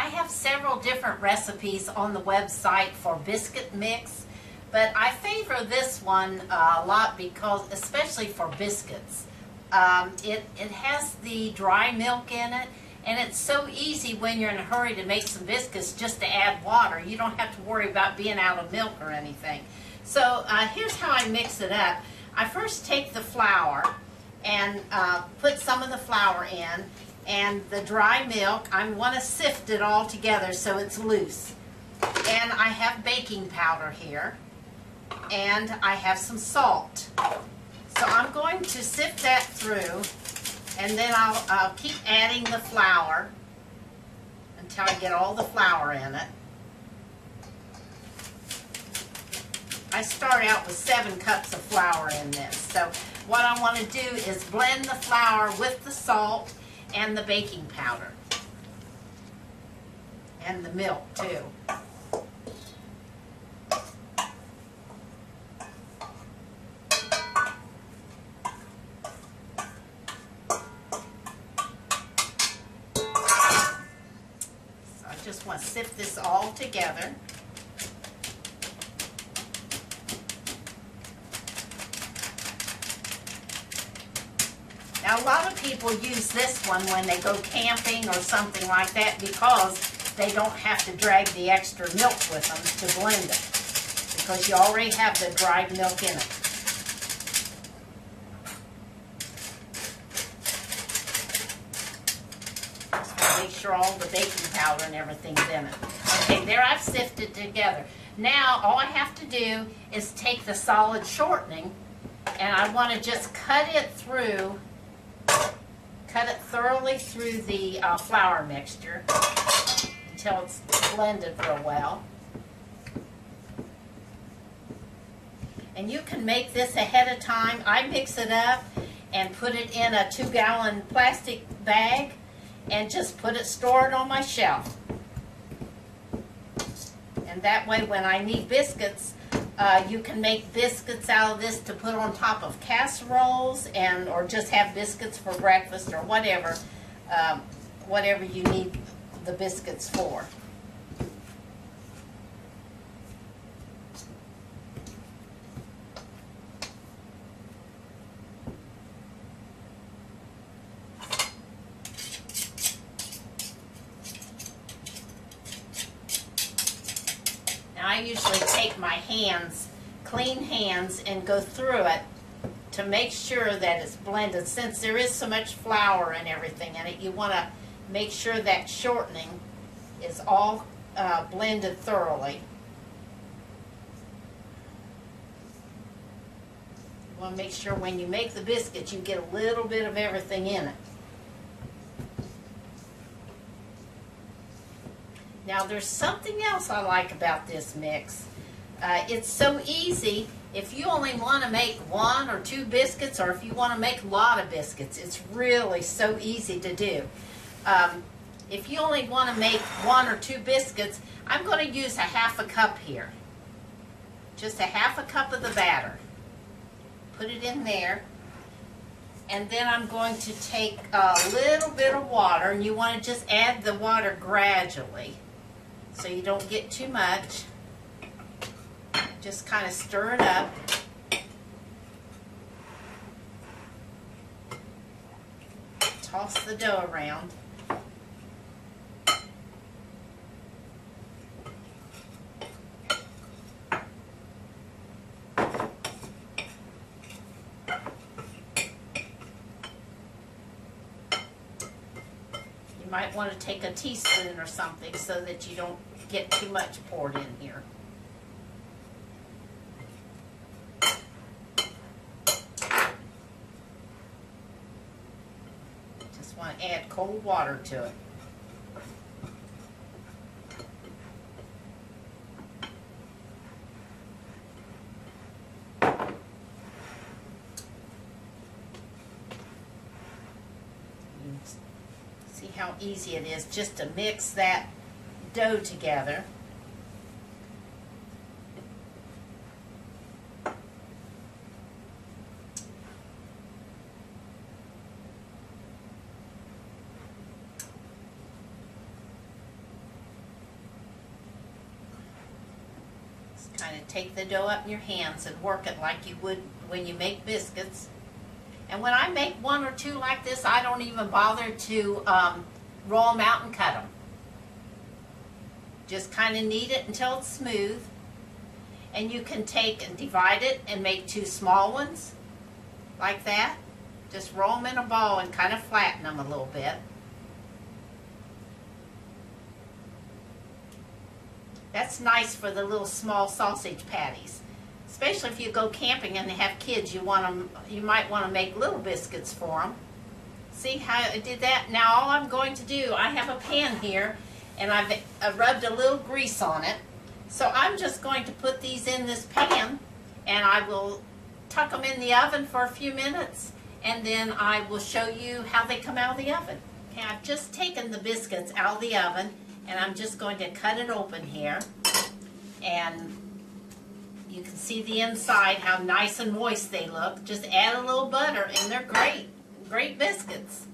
I have several different recipes on the website for biscuit mix, but I favor this one a lot because, especially for biscuits, it has the dry milk in it, and it's so easy when you're in a hurry to make some biscuits just to add water. You don't have to worry about being out of milk or anything. So here's how I mix it up. I first take the flour and put some of the flour in, and the dry milk, I want to sift it all together so it's loose. And I have baking powder here, and I have some salt. So I'm going to sift that through, and then I'll keep adding the flour until I get all the flour in it. I start out with 7 cups of flour in this. So what I want to do is blend the flour with the salt and the baking powder. And the milk too. So I just want to sift this all together. Now, a lot of people use this one when they go camping or something like that because they don't have to drag the extra milk with them to blend it, because you already have the dried milk in it. Just make sure all the baking powder and everything's in it. Okay, there I've sifted together. Now, all I have to do is take the solid shortening, and I want to just cut it thoroughly through the flour mixture until it's blended real well. And you can make this ahead of time. I mix it up and put it in a 2-gallon plastic bag and just store it on my shelf. And that way when I need biscuits, you can make biscuits out of this to put on top of casseroles, or just have biscuits for breakfast, or whatever you need the biscuits for. I usually take my hands, clean hands, and go through it to make sure that it's blended. Since there is so much flour and everything in it, you want to make sure that shortening is all blended thoroughly. You want to make sure when you make the biscuits you get a little bit of everything in it. Now, there's something else I like about this mix. It's so easy. If you only want to make 1 or 2 biscuits, or if you want to make a lot of biscuits, it's really so easy to do. If you only want to make 1 or 2 biscuits, I'm going to use a 1/2 cup here. Just a 1/2 cup of the batter. Put it in there. And then I'm going to take a little bit of water, and you want to just add the water gradually, so you don't get too much. Just kind of stir it up. Toss the dough around. You might want to take a teaspoon or something so that you don't get too much poured in here. Just want to add cold water to it. See how easy it is just to mix that dough together. Just kind of take the dough up in your hands and work it like you would when you make biscuits. And when I make one or two like this, I don't even bother to roll them out and cut them. Just kind of knead it until it's smooth. And you can take and divide it and make two small ones, like that. Just roll them in a ball and kind of flatten them a little bit. That's nice for the little small sausage patties. Especially if you go camping and they have kids, you might want to make little biscuits for them. See how I did that? Now all I'm going to do, I have a pan here and I've rubbed a little grease on it. So I'm just going to put these in this pan and I will tuck them in the oven for a few minutes and then I will show you how they come out of the oven. Okay, I've just taken the biscuits out of the oven and I'm just going to cut it open here. And you can see the inside, how nice and moist they look. Just add a little butter and they're great. Great biscuits.